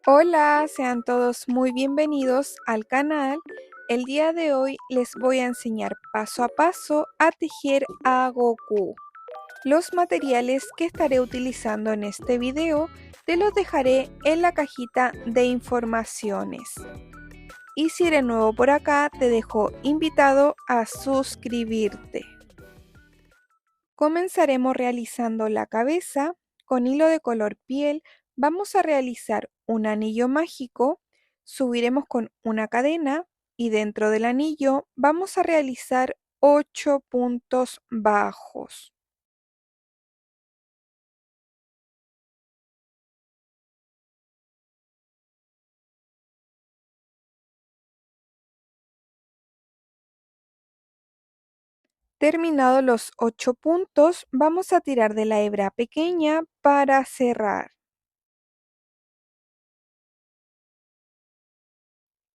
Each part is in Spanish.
Hola, sean todos muy bienvenidos al canal. El día de hoy les voy a enseñar paso a paso a tejer a Goku. Los materiales que estaré utilizando en este video te los dejaré en la cajita de informaciones. Y si eres nuevo por acá, te dejo invitado a suscribirte. Comenzaremos realizando la cabeza. Con hilo de color piel vamos a realizar un anillo mágico, subiremos con una cadena y dentro del anillo vamos a realizar 8 puntos bajos. Terminados los 8 puntos, vamos a tirar de la hebra pequeña para cerrar.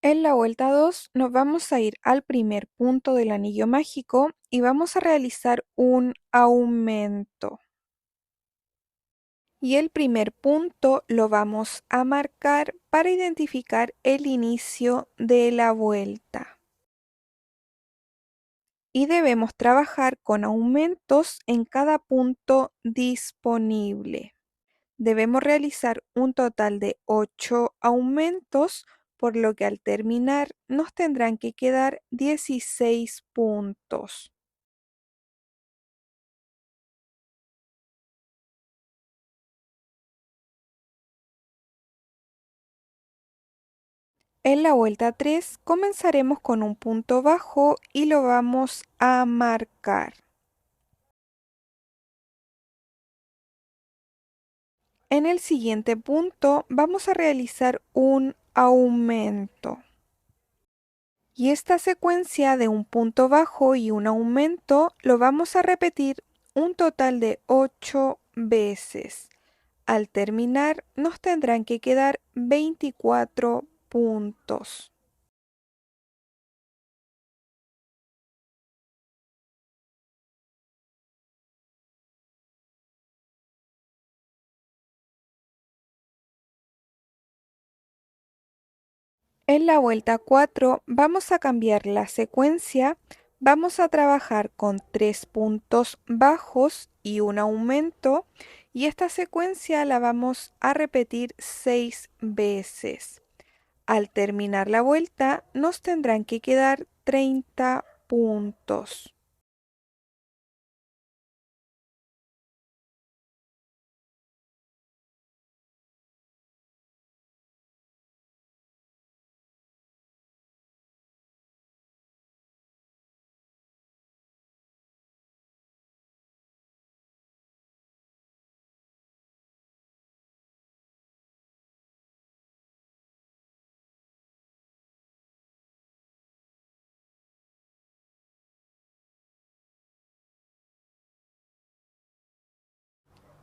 En la vuelta 2 nos vamos a ir al primer punto del anillo mágico y vamos a realizar un aumento. Y el primer punto lo vamos a marcar para identificar el inicio de la vuelta. Y debemos trabajar con aumentos en cada punto disponible. Debemos realizar un total de 8 aumentos, por lo que al terminar nos tendrán que quedar 16 puntos. En la vuelta 3 comenzaremos con un punto bajo y lo vamos a marcar. En el siguiente punto vamos a realizar un aumento. Y esta secuencia de un punto bajo y un aumento lo vamos a repetir un total de 8 veces. Al terminar nos tendrán que quedar 24 puntos. En la vuelta 4 vamos a cambiar la secuencia, vamos a trabajar con 3 puntos bajos y un aumento y esta secuencia la vamos a repetir 6 veces. Al terminar la vuelta nos tendrán que quedar 30 puntos.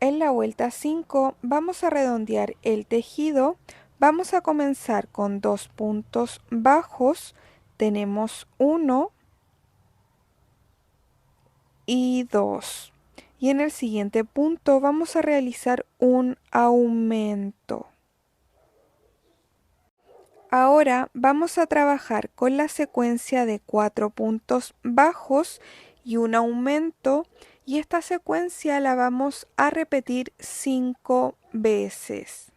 En la vuelta 5 vamos a redondear el tejido, vamos a comenzar con 2 puntos bajos, tenemos 1 y 2. Y en el siguiente punto vamos a realizar un aumento. Ahora vamos a trabajar con la secuencia de 4 puntos bajos y un aumento y esta secuencia la vamos a repetir 5 veces.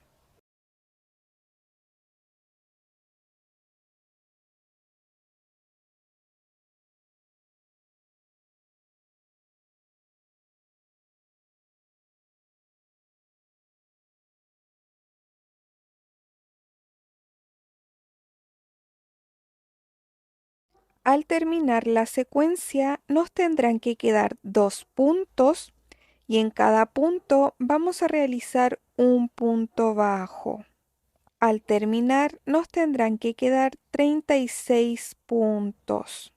Al terminar la secuencia nos tendrán que quedar 2 puntos y en cada punto vamos a realizar un punto bajo. Al terminar nos tendrán que quedar 36 puntos.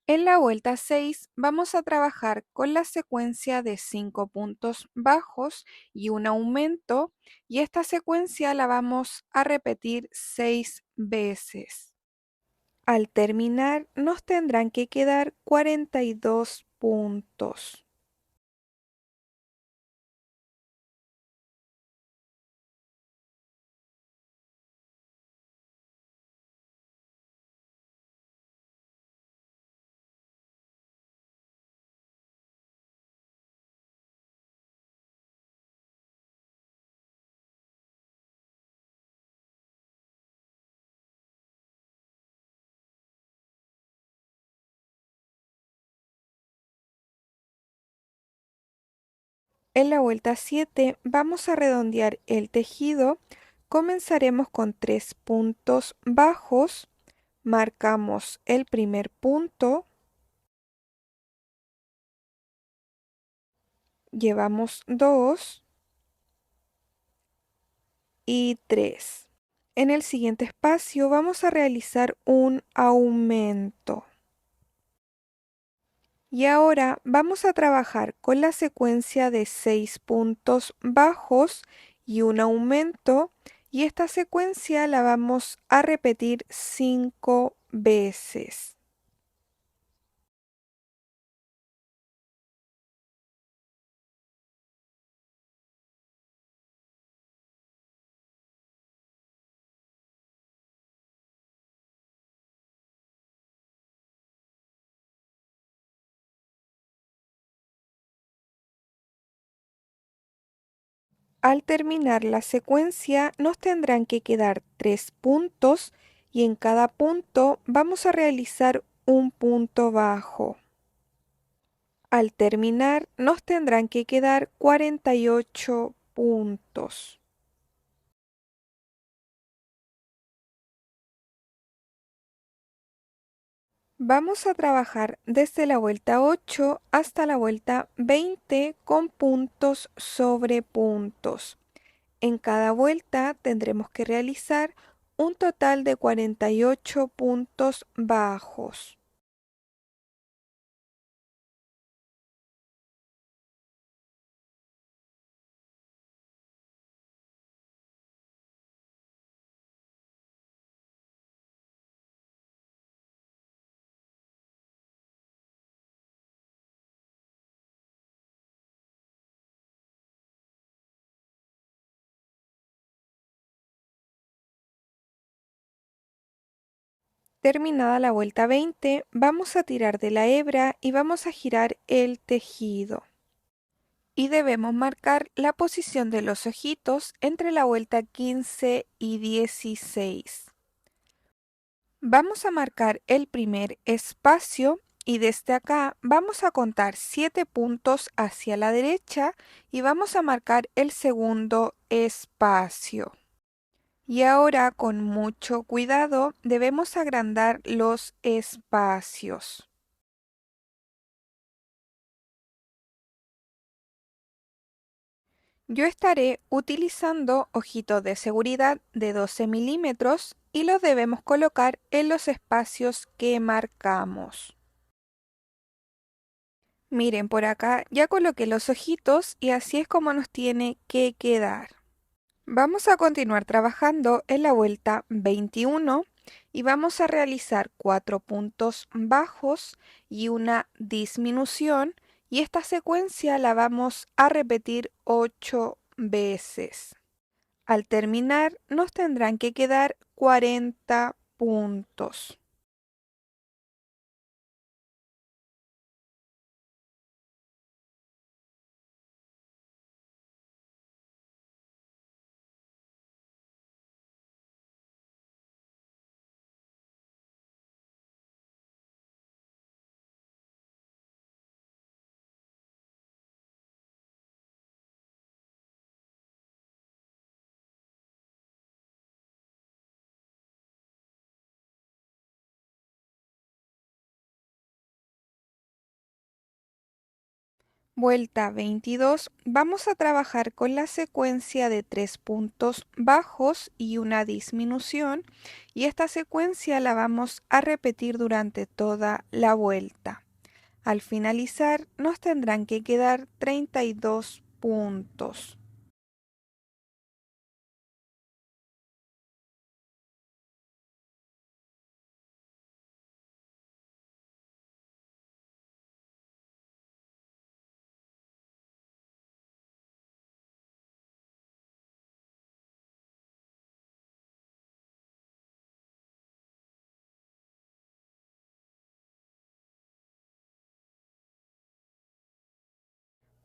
En la vuelta 6 vamos a trabajar con la secuencia de 5 puntos bajos y un aumento y esta secuencia la vamos a repetir 6 veces. Al terminar nos tendrán que quedar 42 puntos. En la vuelta 7 vamos a redondear el tejido. Comenzaremos con 3 puntos bajos. Marcamos el primer punto. Llevamos 2 y 3. En el siguiente espacio vamos a realizar un aumento. Y ahora vamos a trabajar con la secuencia de 6 puntos bajos y un aumento, y esta secuencia la vamos a repetir 5 veces. Al terminar la secuencia nos tendrán que quedar 3 puntos y en cada punto vamos a realizar un punto bajo. Al terminar nos tendrán que quedar 48 puntos. Vamos a trabajar desde la vuelta 8 hasta la vuelta 20 con puntos sobre puntos. En cada vuelta tendremos que realizar un total de 48 puntos bajos. Terminada la vuelta 20, vamos a tirar de la hebra y vamos a girar el tejido. Y debemos marcar la posición de los ojitos entre la vuelta 15 y 16. Vamos a marcar el primer espacio y desde acá vamos a contar 7 puntos hacia la derecha y vamos a marcar el segundo espacio. Y ahora con mucho cuidado debemos agrandar los espacios. Yo estaré utilizando ojitos de seguridad de 12 milímetros y los debemos colocar en los espacios que marcamos. Miren, por acá ya coloqué los ojitos y así es como nos tiene que quedar. Vamos a continuar trabajando en la vuelta 21 y vamos a realizar 4 puntos bajos y una disminución, y esta secuencia la vamos a repetir 8 veces. Al terminar nos tendrán que quedar 40 puntos. Vuelta 22, vamos a trabajar con la secuencia de 3 puntos bajos y una disminución, y esta secuencia la vamos a repetir durante toda la vuelta. Al finalizar nos tendrán que quedar 32 puntos.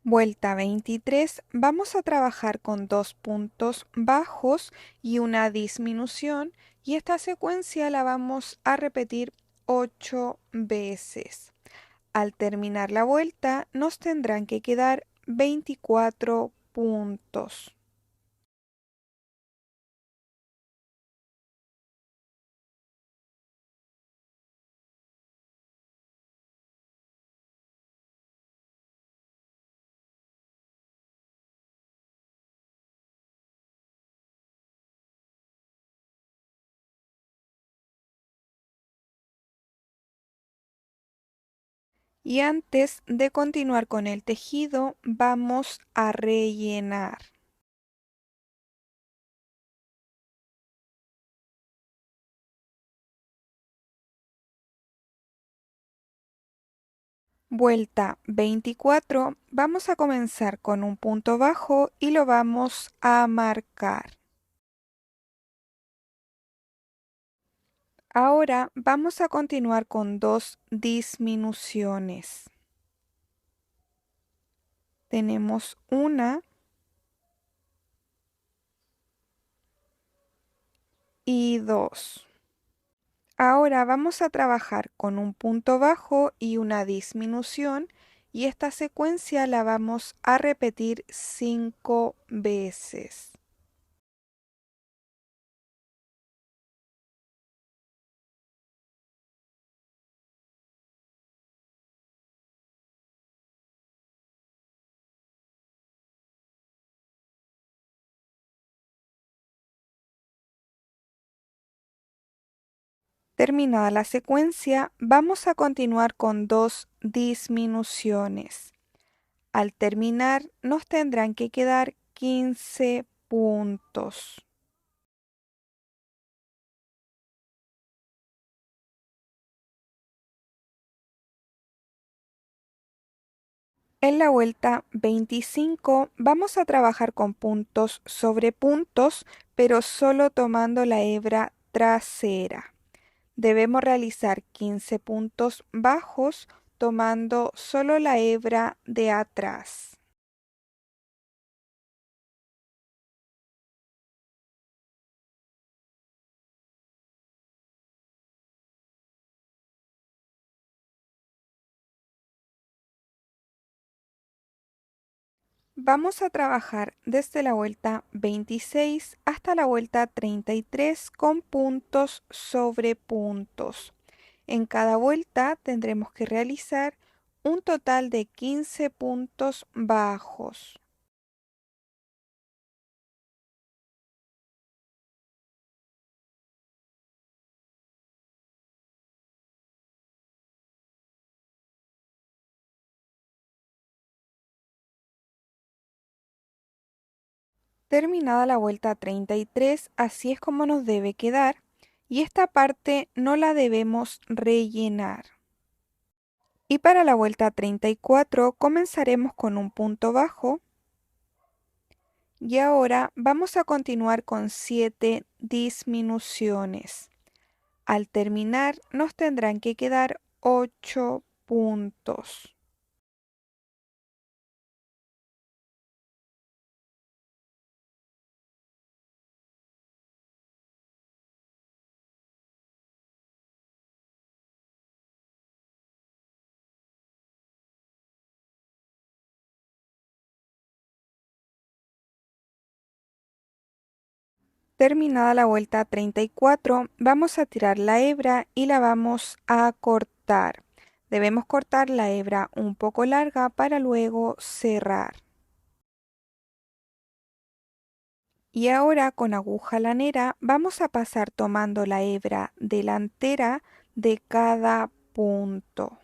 Vuelta 23, vamos a trabajar con 2 puntos bajos y una disminución, y esta secuencia la vamos a repetir 8 veces. Al terminar la vuelta nos tendrán que quedar 24 puntos. Y antes de continuar con el tejido, vamos a rellenar. Vuelta 24, vamos a comenzar con un punto bajo y lo vamos a marcar. Ahora vamos a continuar con dos disminuciones. Tenemos una y dos. Ahora vamos a trabajar con un punto bajo y una disminución y esta secuencia la vamos a repetir 5 veces. Terminada la secuencia, vamos a continuar con dos disminuciones. Al terminar, nos tendrán que quedar 15 puntos. En la vuelta 25 vamos a trabajar con puntos sobre puntos, pero solo tomando la hebra trasera. Debemos realizar 15 puntos bajos tomando solo la hebra de atrás. Vamos a trabajar desde la vuelta 26 hasta la vuelta 33 con puntos sobre puntos. En cada vuelta tendremos que realizar un total de 15 puntos bajos. Terminada la vuelta 33, así es como nos debe quedar y esta parte no la debemos rellenar. Y para la vuelta 34 comenzaremos con un punto bajo y ahora vamos a continuar con 7 disminuciones. Al terminar nos tendrán que quedar 8 puntos. Terminada la vuelta 34, vamos a tirar la hebra y la vamos a cortar. Debemos cortar la hebra un poco larga para luego cerrar. Y ahora con aguja lanera vamos a pasar tomando la hebra delantera de cada punto.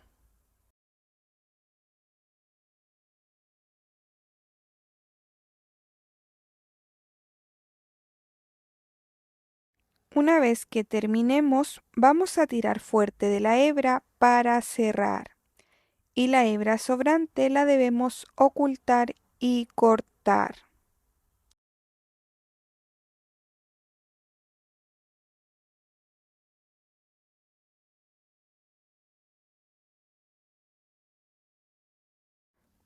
Una vez que terminemos, vamos a tirar fuerte de la hebra para cerrar. Y la hebra sobrante la debemos ocultar y cortar.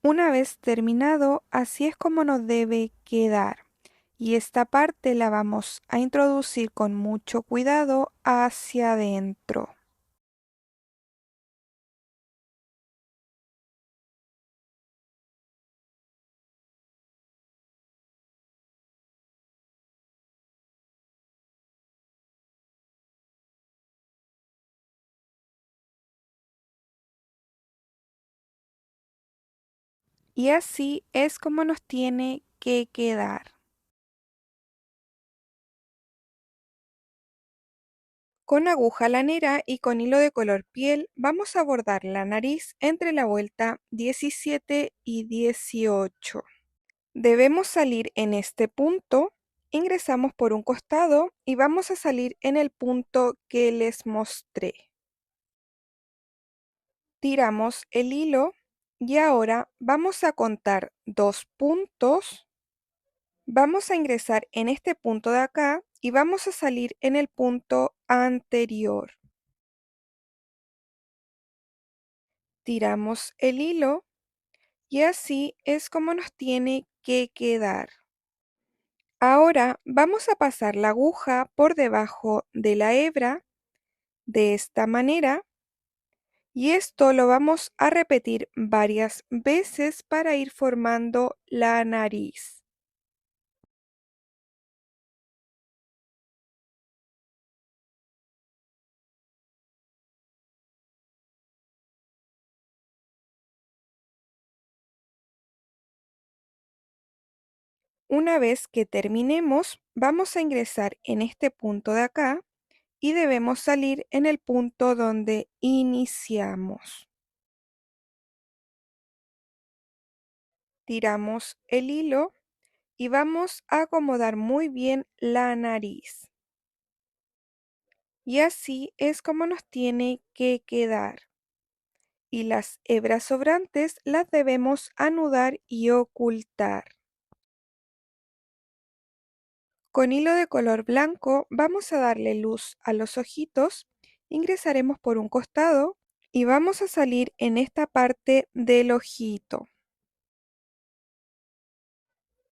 Una vez terminado, así es como nos debe quedar. Y esta parte la vamos a introducir con mucho cuidado hacia adentro. Y así es como nos tiene que quedar. Con aguja lanera y con hilo de color piel vamos a bordar la nariz entre la vuelta 17 y 18. Debemos salir en este punto, ingresamos por un costado y vamos a salir en el punto que les mostré. Tiramos el hilo y ahora vamos a contar 2 puntos. Vamos a ingresar en este punto de acá y vamos a salir en el punto anterior. Tiramos el hilo y así es como nos tiene que quedar. Ahora vamos a pasar la aguja por debajo de la hebra de esta manera y esto lo vamos a repetir varias veces para ir formando la nariz. Una vez que terminemos, vamos a ingresar en este punto de acá y debemos salir en el punto donde iniciamos. Tiramos el hilo y vamos a acomodar muy bien la nariz. Y así es como nos tiene que quedar. Y las hebras sobrantes las debemos anudar y ocultar. Con hilo de color blanco vamos a darle luz a los ojitos, ingresaremos por un costado y vamos a salir en esta parte del ojito.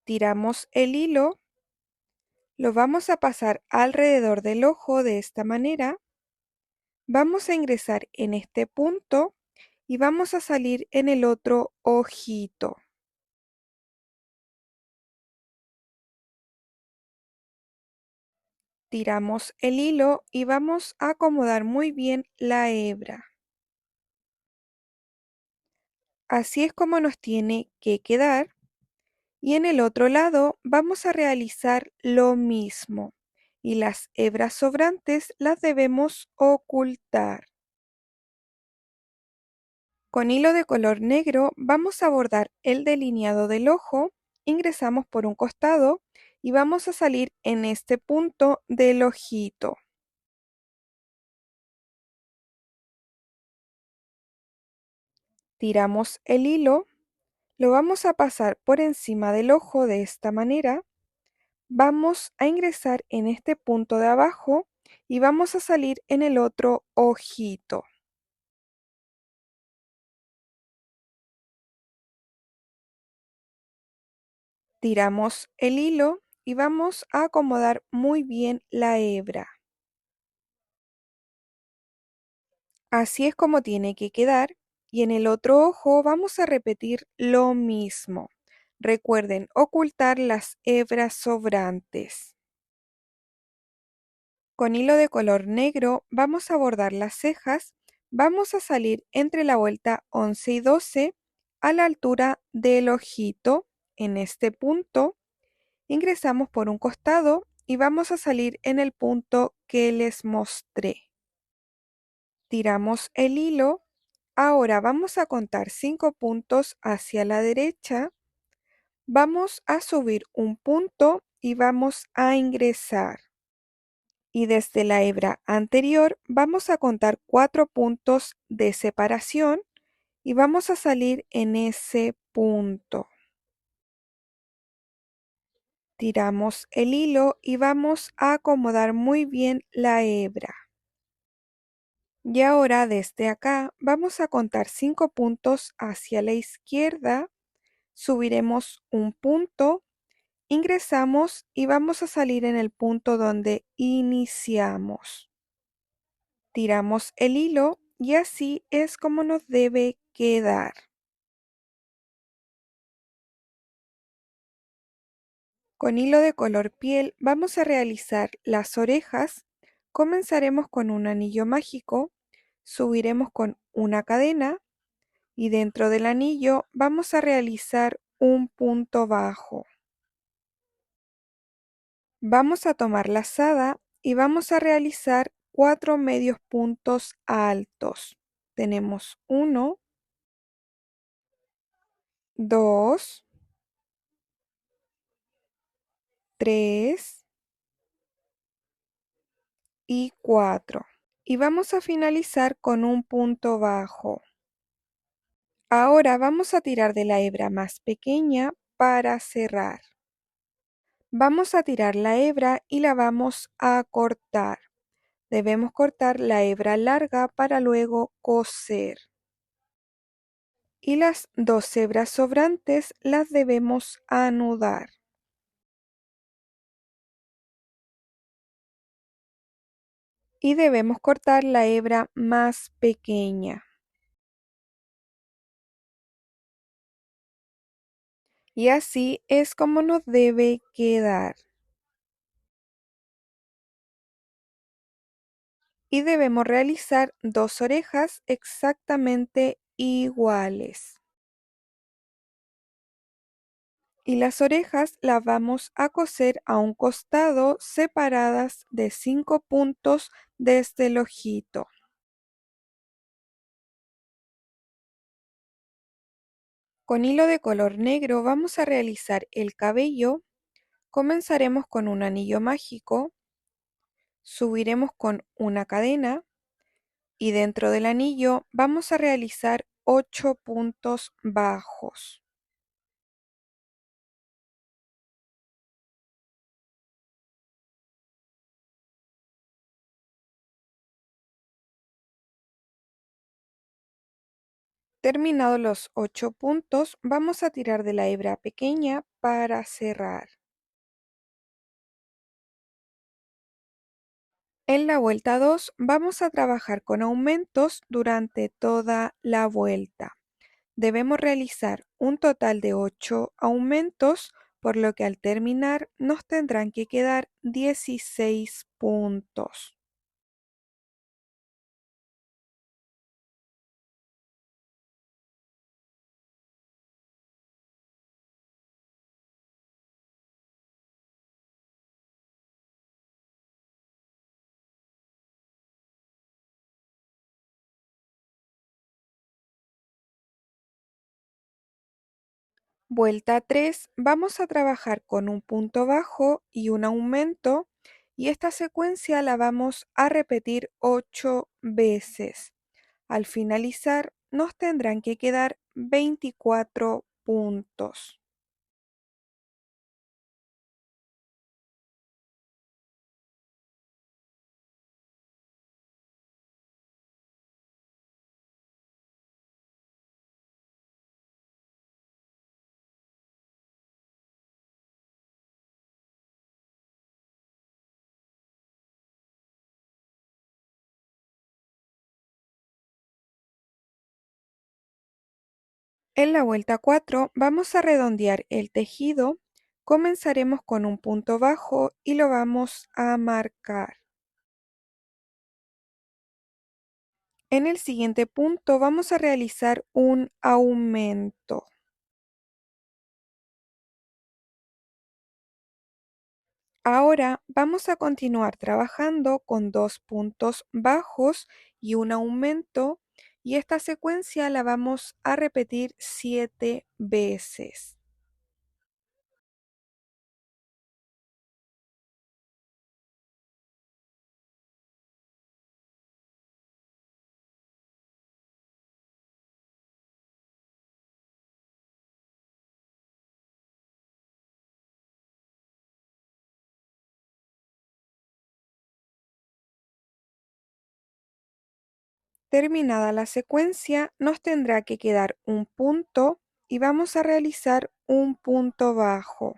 Tiramos el hilo, lo vamos a pasar alrededor del ojo de esta manera, vamos a ingresar en este punto y vamos a salir en el otro ojito. Tiramos el hilo y vamos a acomodar muy bien la hebra. Así es como nos tiene que quedar. Y en el otro lado vamos a realizar lo mismo. Y las hebras sobrantes las debemos ocultar. Con hilo de color negro vamos a bordar el delineado del ojo, ingresamos por un costado y vamos a salir en este punto del ojito. Tiramos el hilo, lo vamos a pasar por encima del ojo de esta manera, vamos a ingresar en este punto de abajo y vamos a salir en el otro ojito. Tiramos el hilo y vamos a acomodar muy bien la hebra. Así es como tiene que quedar y en el otro ojo vamos a repetir lo mismo. Recuerden ocultar las hebras sobrantes. Con hilo de color negro vamos a bordar las cejas. Vamos a salir entre la vuelta 11 y 12 a la altura del ojito en este punto. Ingresamos por un costado y vamos a salir en el punto que les mostré. Tiramos el hilo. Ahora vamos a contar 5 puntos hacia la derecha. Vamos a subir un punto y vamos a ingresar. Y desde la hebra anterior vamos a contar 4 puntos de separación y vamos a salir en ese punto. Tiramos el hilo y vamos a acomodar muy bien la hebra. Y ahora desde acá vamos a contar 5 puntos hacia la izquierda, subiremos un punto, ingresamos y vamos a salir en el punto donde iniciamos. Tiramos el hilo y así es como nos debe quedar. Con hilo de color piel vamos a realizar las orejas. Comenzaremos con un anillo mágico, subiremos con una cadena, y dentro del anillo vamos a realizar un punto bajo. Vamos a tomar la lazada y vamos a realizar 4 medios puntos altos. Tenemos 1, 2, 3 y 4. Y vamos a finalizar con un punto bajo. Ahora vamos a tirar de la hebra más pequeña para cerrar. Vamos a tirar la hebra y la vamos a cortar. Debemos cortar la hebra larga para luego coser. Y las 2 hebras sobrantes las debemos anudar. Y debemos cortar la hebra más pequeña. Y así es como nos debe quedar. Y debemos realizar 2 orejas exactamente iguales. Y las orejas las vamos a coser a un costado separadas de 5 puntos desde el ojito. Con hilo de color negro vamos a realizar el cabello. Comenzaremos con un anillo mágico, subiremos con una cadena y dentro del anillo vamos a realizar 8 puntos bajos. Terminados los 8 puntos, vamos a tirar de la hebra pequeña para cerrar. En la vuelta 2 vamos a trabajar con aumentos durante toda la vuelta. Debemos realizar un total de 8 aumentos, por lo que al terminar nos tendrán que quedar 16 puntos. Vuelta 3, vamos a trabajar con un punto bajo y un aumento, y esta secuencia la vamos a repetir 8 veces. Al finalizar nos tendrán que quedar 24 puntos. En la vuelta 4 vamos a redondear el tejido. Comenzaremos con un punto bajo y lo vamos a marcar. En el siguiente punto vamos a realizar un aumento. Ahora vamos a continuar trabajando con 2 puntos bajos y un aumento, y esta secuencia la vamos a repetir 7 veces. Terminada la secuencia, nos tendrá que quedar un punto y vamos a realizar un punto bajo.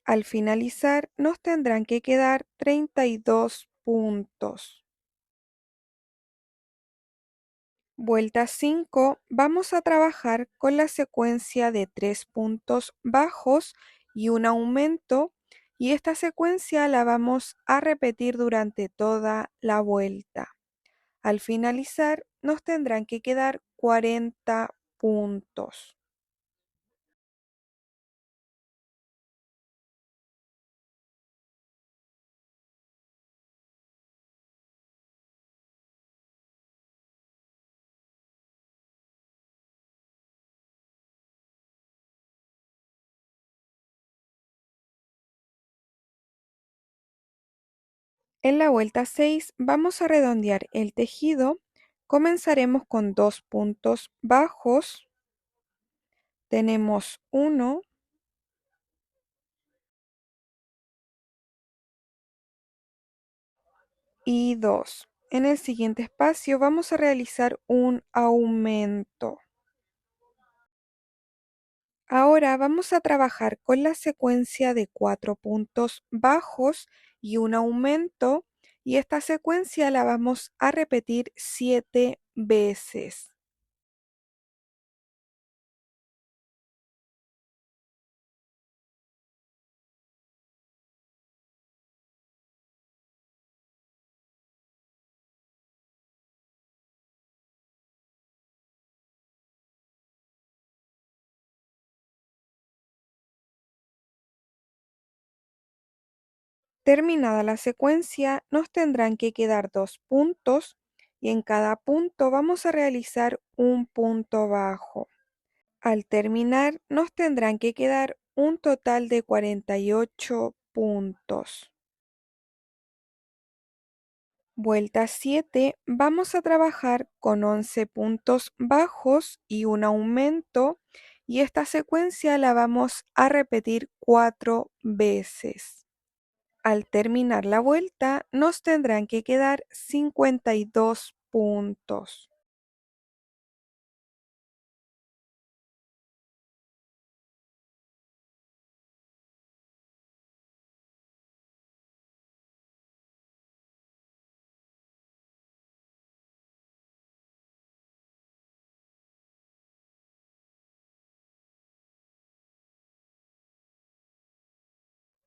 Al finalizar, nos tendrán que quedar 32 puntos. Vuelta 5, vamos a trabajar con la secuencia de 3 puntos bajos y un aumento, y esta secuencia la vamos a repetir durante toda la vuelta. Al finalizar nos tendrán que quedar 40 puntos. En la vuelta 6 vamos a redondear el tejido. Comenzaremos con 2 puntos bajos. Tenemos 1 y 2. En el siguiente espacio vamos a realizar un aumento. Ahora vamos a trabajar con la secuencia de 4 puntos bajos y un aumento, y esta secuencia la vamos a repetir 7 veces. Terminada la secuencia, nos tendrán que quedar 2 puntos y en cada punto vamos a realizar un punto bajo. Al terminar, nos tendrán que quedar un total de 48 puntos. Vuelta 7, vamos a trabajar con 11 puntos bajos y un aumento, y esta secuencia la vamos a repetir 4 veces. Al terminar la vuelta, nos tendrán que quedar 52 puntos.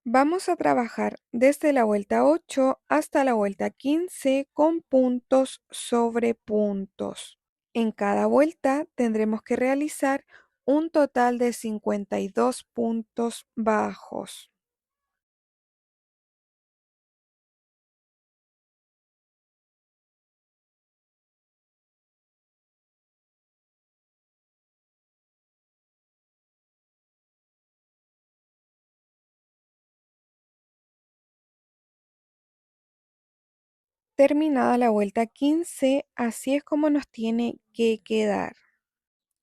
Vamos a trabajar desde la vuelta 8 hasta la vuelta 15 con puntos sobre puntos. En cada vuelta tendremos que realizar un total de 52 puntos bajos. Terminada la vuelta 15, así es como nos tiene que quedar.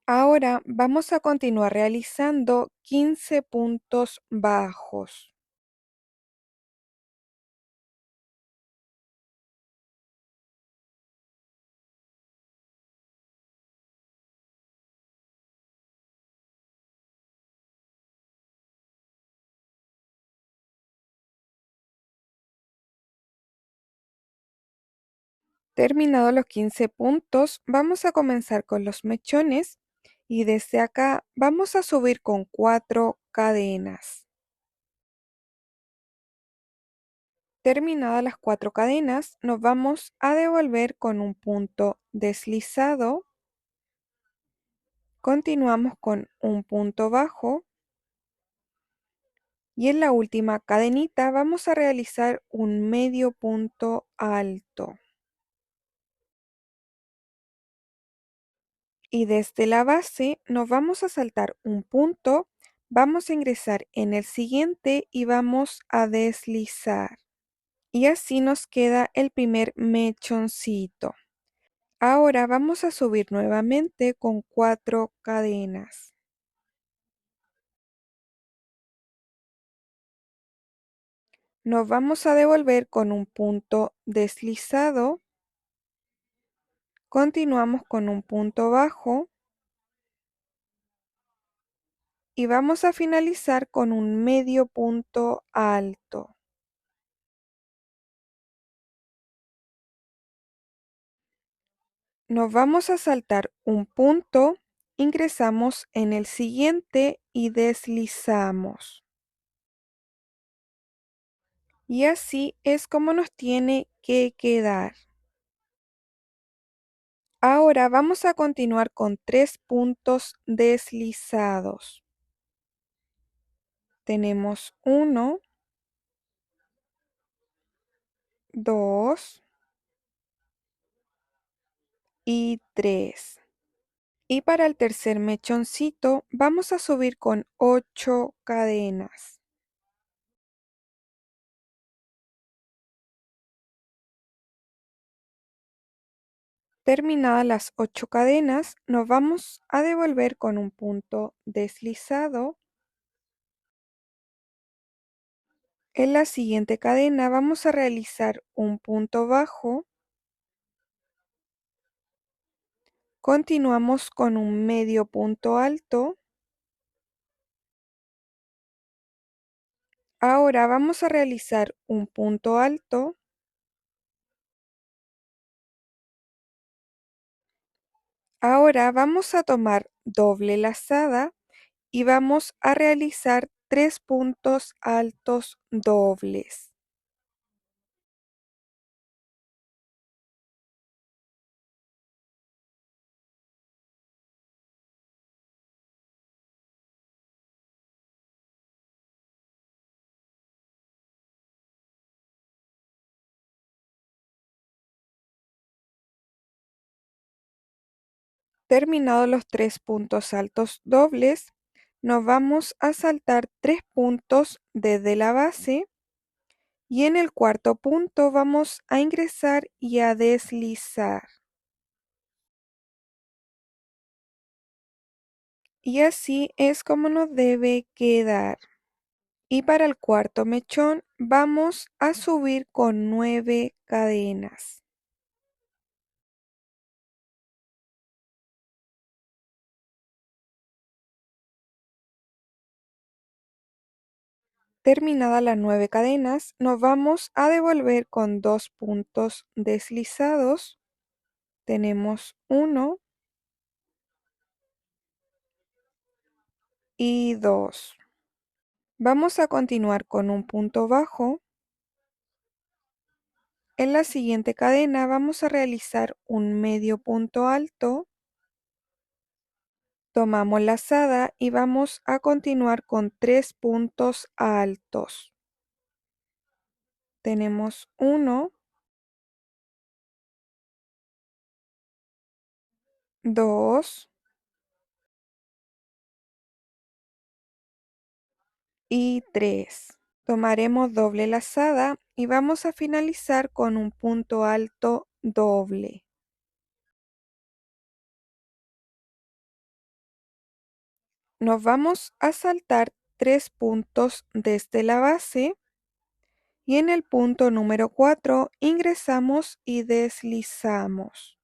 Ahora vamos a continuar realizando 15 puntos bajos. Terminados los 15 puntos, vamos a comenzar con los mechones y desde acá vamos a subir con 4 cadenas. Terminadas las 4 cadenas, nos vamos a devolver con un punto deslizado. Continuamos con un punto bajo y en la última cadenita vamos a realizar un medio punto alto. Y desde la base nos vamos a saltar un punto, vamos a ingresar en el siguiente y vamos a deslizar. Y así nos queda el primer mechoncito. Ahora vamos a subir nuevamente con 4 cadenas. Nos vamos a devolver con un punto deslizado. Continuamos con un punto bajo. Y vamos a finalizar con un medio punto alto. Nos vamos a saltar un punto, ingresamos en el siguiente y deslizamos. Y así es como nos tiene que quedar. Ahora vamos a continuar con 3 puntos deslizados. Tenemos 1, 2 y 3. Y para el tercer mechoncito vamos a subir con 8 cadenas. Terminadas las 8 cadenas, nos vamos a devolver con un punto deslizado. En la siguiente cadena vamos a realizar un punto bajo. Continuamos con un medio punto alto. Ahora vamos a realizar un punto alto. Ahora vamos a tomar doble lazada y vamos a realizar 3 puntos altos dobles. Terminados los 3 puntos altos dobles, nos vamos a saltar 3 puntos desde la base y en el cuarto punto vamos a ingresar y a deslizar. Y así es como nos debe quedar. Y para el cuarto mechón vamos a subir con 9 cadenas. Terminadas las 9 cadenas, nos vamos a devolver con 2 puntos deslizados. Tenemos 1 y 2. Vamos a continuar con un punto bajo. En la siguiente cadena vamos a realizar un medio punto alto. Tomamos lazada y vamos a continuar con 3 puntos altos. Tenemos 1, 2 y 3. Tomaremos doble lazada y vamos a finalizar con un punto alto doble. Nos vamos a saltar 3 puntos desde la base y en el punto número 4 ingresamos y deslizamos.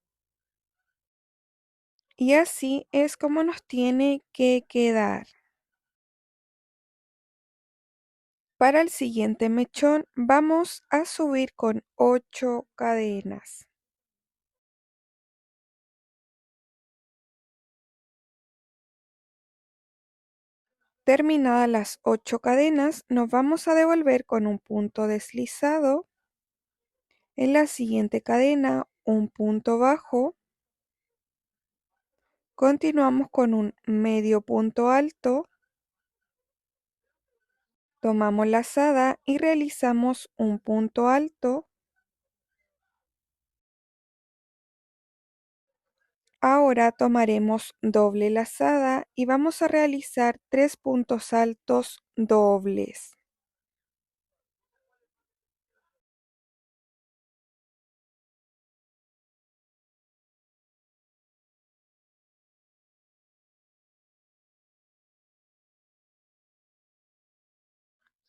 Y así es como nos tiene que quedar. Para el siguiente mechón vamos a subir con 8 cadenas. Terminadas las 8 cadenas, nos vamos a devolver con un punto deslizado. En la siguiente cadena, un punto bajo. Continuamos con un medio punto alto. Tomamos lazada y realizamos un punto alto. Ahora tomaremos doble lazada y vamos a realizar 3 puntos altos dobles.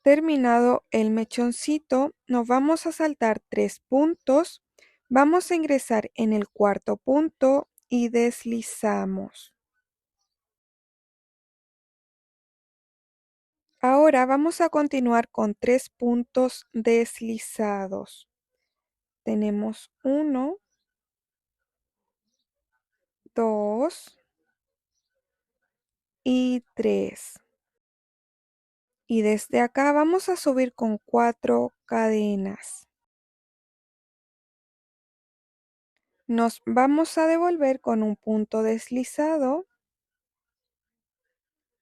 Terminado el mechoncito, nos vamos a saltar 3 puntos, vamos a ingresar en el cuarto punto y deslizamos. Ahora vamos a continuar con 3 puntos deslizados. Tenemos 1, 2 y 3. Y desde acá vamos a subir con 4 cadenas. Nos vamos a devolver con un punto deslizado,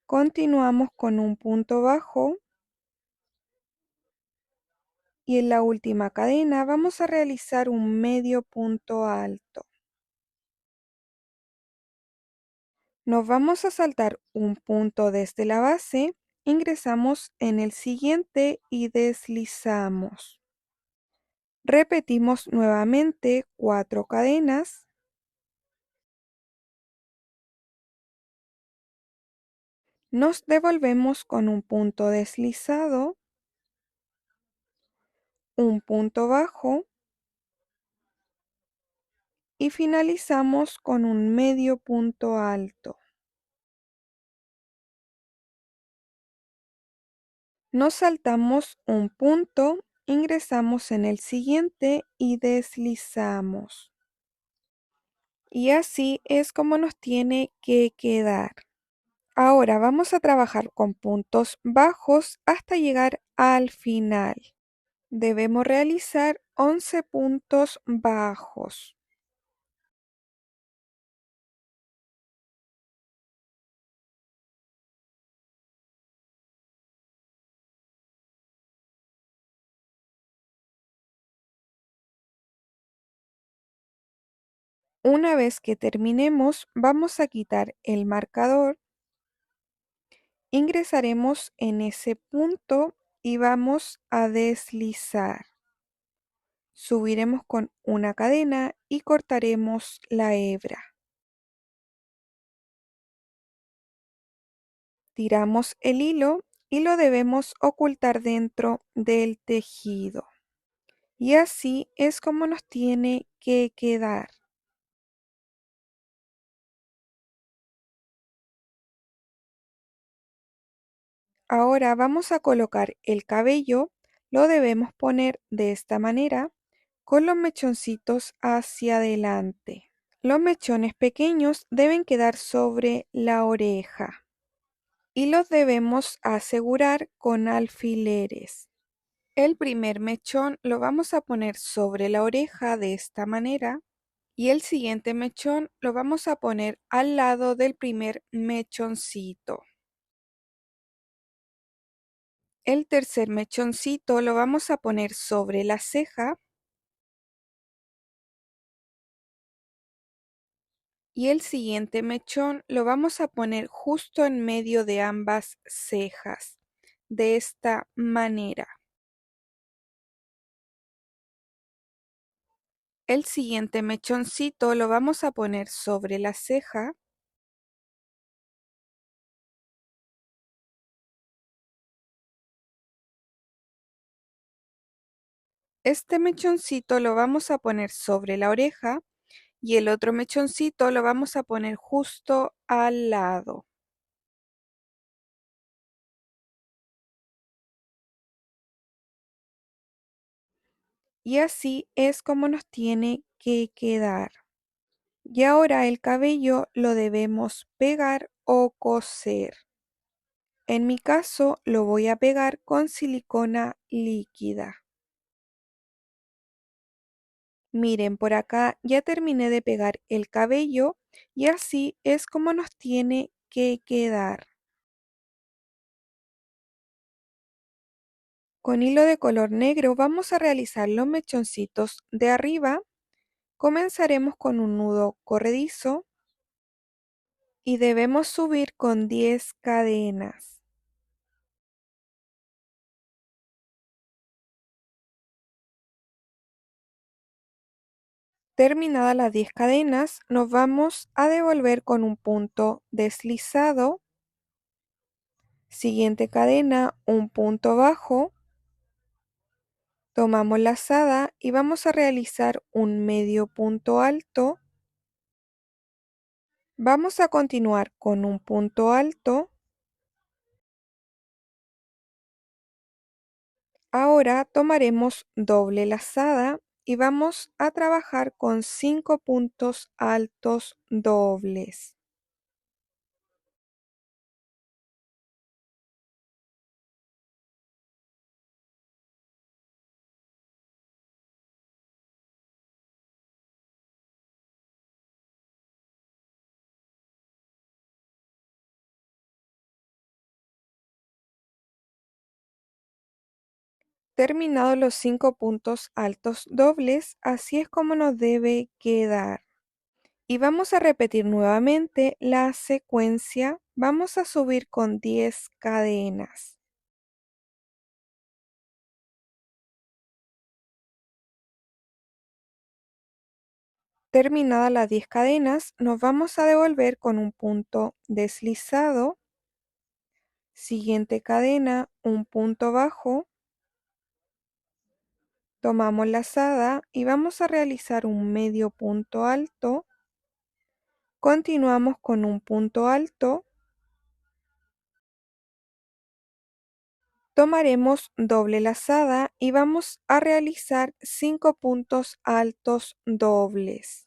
continuamos con un punto bajo y en la última cadena vamos a realizar un medio punto alto. Nos vamos a saltar un punto desde la base, ingresamos en el siguiente y deslizamos. Repetimos nuevamente 4 cadenas. Nos devolvemos con un punto deslizado, un punto bajo y finalizamos con un medio punto alto. Nos saltamos un punto, ingresamos en el siguiente y deslizamos. Y así es como nos tiene que quedar. Ahora vamos a trabajar con puntos bajos hasta llegar al final. Debemos realizar 11 puntos bajos. Una vez que terminemos, vamos a quitar el marcador, ingresaremos en ese punto y vamos a deslizar. Subiremos con una cadena y cortaremos la hebra. Tiramos el hilo y lo debemos ocultar dentro del tejido. Y así es como nos tiene que quedar. Ahora vamos a colocar el cabello, lo debemos poner de esta manera, con los mechoncitos hacia adelante. Los mechones pequeños deben quedar sobre la oreja y los debemos asegurar con alfileres. El primer mechón lo vamos a poner sobre la oreja de esta manera y el siguiente mechón lo vamos a poner al lado del primer mechoncito. El tercer mechoncito lo vamos a poner sobre la ceja y el siguiente mechón lo vamos a poner justo en medio de ambas cejas, de esta manera. El siguiente mechoncito lo vamos a poner sobre la ceja este mechoncito lo vamos a poner sobre la oreja y el otro mechoncito lo vamos a poner justo al lado. Y así es como nos tiene que quedar. Y ahora el cabello lo debemos pegar o coser. En mi caso lo voy a pegar con silicona líquida. Miren, por acá ya terminé de pegar el cabello y así es como nos tiene que quedar. Con hilo de color negro vamos a realizar los mechoncitos de arriba. Comenzaremos con un nudo corredizo y debemos subir con 10 cadenas. Terminadas las 10 cadenas, nos vamos a devolver con un punto deslizado, siguiente cadena, un punto bajo, tomamos lazada y vamos a realizar un medio punto alto, vamos a continuar con un punto alto. Ahora tomaremos doble lazada y vamos a trabajar con 5 puntos altos dobles. Terminados los 5 puntos altos dobles, así es como nos debe quedar. Y vamos a repetir nuevamente la secuencia. Vamos a subir con 10 cadenas. Terminadas las 10 cadenas, nos vamos a devolver con un punto deslizado. Siguiente cadena, un punto bajo. Tomamos lazada y vamos a realizar un medio punto alto. Continuamos con un punto alto. Tomaremos doble lazada y vamos a realizar 5 puntos altos dobles.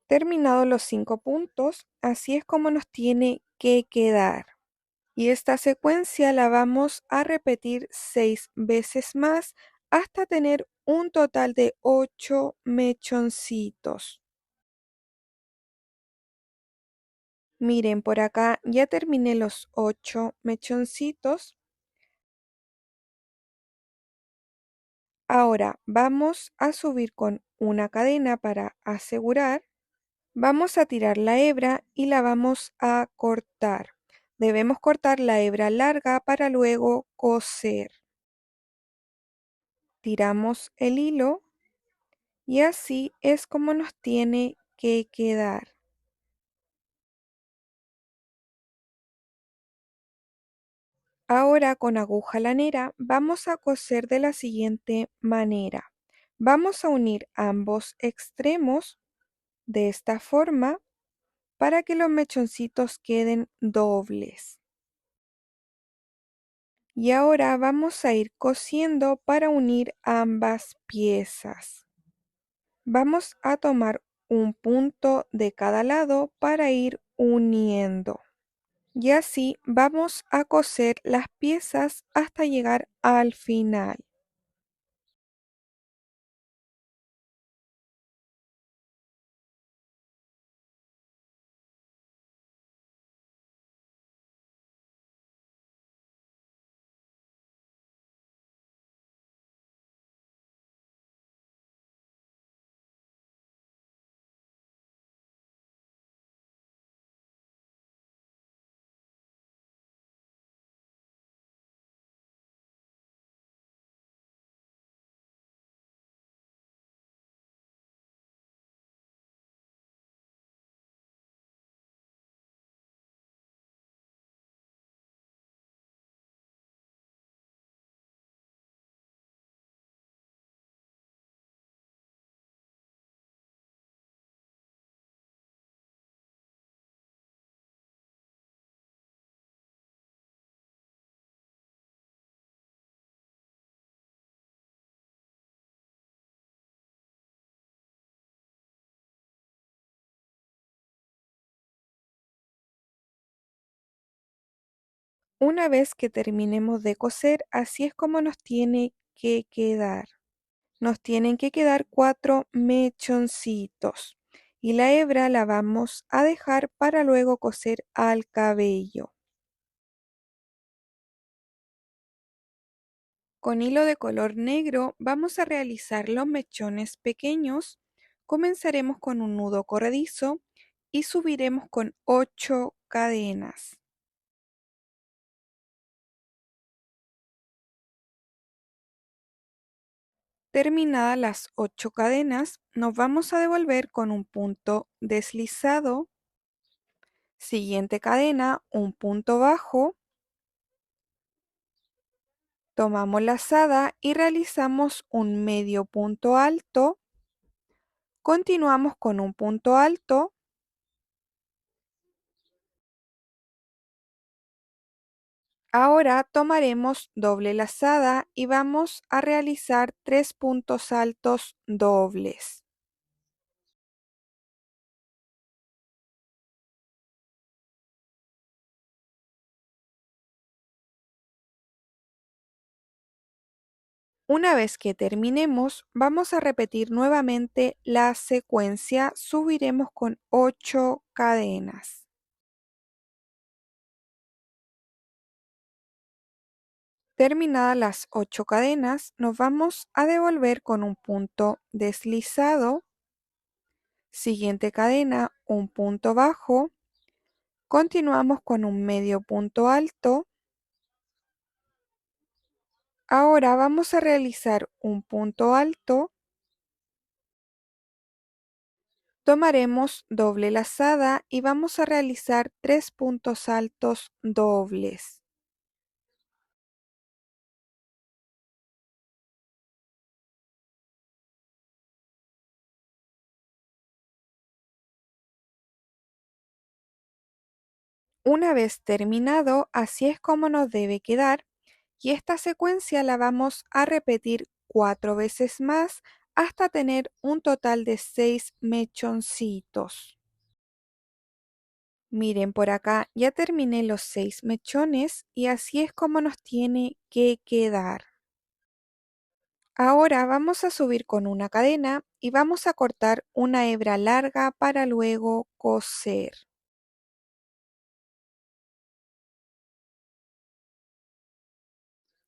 Terminados los 5 puntos, así es como nos tiene que quedar. Y esta secuencia la vamos a repetir 6 veces más hasta tener un total de 8 mechoncitos. Miren, por acá ya terminé los 8 mechoncitos. Ahora vamos a subir con una cadena para asegurar. Vamos a tirar la hebra y la vamos a cortar. Debemos cortar la hebra larga para luego coser. Tiramos el hilo y así es como nos tiene que quedar. Ahora con aguja lanera vamos a coser de la siguiente manera. Vamos a unir ambos extremos de esta forma para que los mechoncitos queden dobles. Y ahora vamos a ir cosiendo para unir ambas piezas. Vamos a tomar un punto de cada lado para ir uniendo. Y así vamos a coser las piezas hasta llegar al final. Una vez que terminemos de coser, así es como nos tiene que quedar. Nos tienen que quedar 4 mechoncitos y la hebra la vamos a dejar para luego coser al cabello. Con hilo de color negro vamos a realizar los mechones pequeños. Comenzaremos con un nudo corredizo y subiremos con 8 cadenas. Terminadas las 8 cadenas, nos vamos a devolver con un punto deslizado. Siguiente cadena, un punto bajo. Tomamos lazada y realizamos un medio punto alto. Continuamos con un punto alto. Ahora tomaremos doble lazada y vamos a realizar 3 puntos altos dobles. Una vez que terminemos, vamos a repetir nuevamente la secuencia, subiremos con 8 cadenas. Terminadas las 8 cadenas, nos vamos a devolver con un punto deslizado, siguiente cadena, un punto bajo, continuamos con un medio punto alto. Ahora vamos a realizar un punto alto, tomaremos doble lazada y vamos a realizar 3 puntos altos dobles. Una vez terminado, así es como nos debe quedar, y esta secuencia la vamos a repetir 4 veces más hasta tener un total de 6 mechoncitos. Miren por acá, ya terminé los 6 mechones y así es como nos tiene que quedar. Ahora vamos a subir con una cadena y vamos a cortar una hebra larga para luego coser.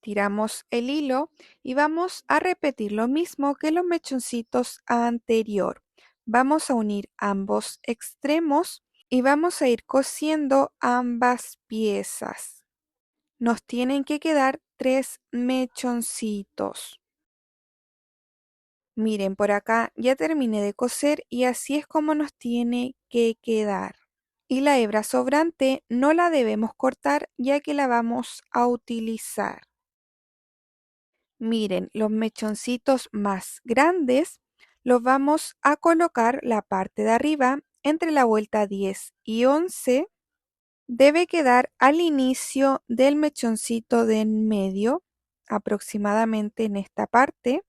Tiramos el hilo y vamos a repetir lo mismo que los mechoncitos anterior. Vamos a unir ambos extremos y vamos a ir cosiendo ambas piezas. Nos tienen que quedar 3 mechoncitos. Miren por acá, ya terminé de coser y así es como nos tiene que quedar. Y la hebra sobrante no la debemos cortar ya que la vamos a utilizar. Miren, los mechoncitos más grandes los vamos a colocar la parte de arriba entre la vuelta 10 y 11. Debe quedar al inicio del mechoncito de en medio, aproximadamente en esta parte.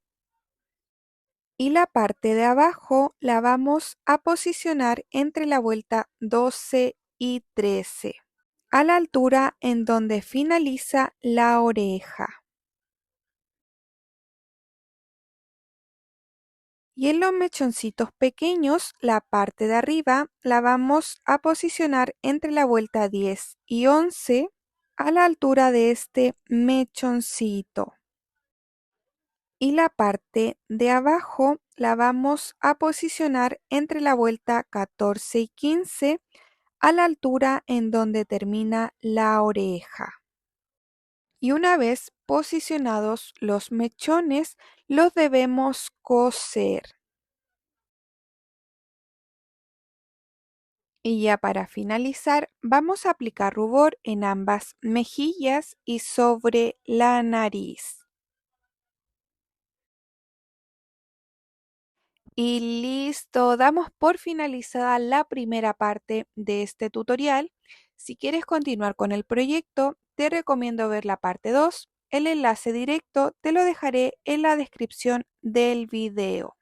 Y la parte de abajo la vamos a posicionar entre la vuelta 12 y 13, a la altura en donde finaliza la oreja. Y en los mechoncitos pequeños, la parte de arriba la vamos a posicionar entre la vuelta 10 y 11, a la altura de este mechoncito. Y la parte de abajo la vamos a posicionar entre la vuelta 14 y 15, a la altura en donde termina la oreja. Y una vez posicionados los mechones, los debemos coser. Y ya para finalizar, vamos a aplicar rubor en ambas mejillas y sobre la nariz. Y listo, damos por finalizada la primera parte de este tutorial. Si quieres continuar con el proyecto, te recomiendo ver la parte 2. El enlace directo te lo dejaré en la descripción del video.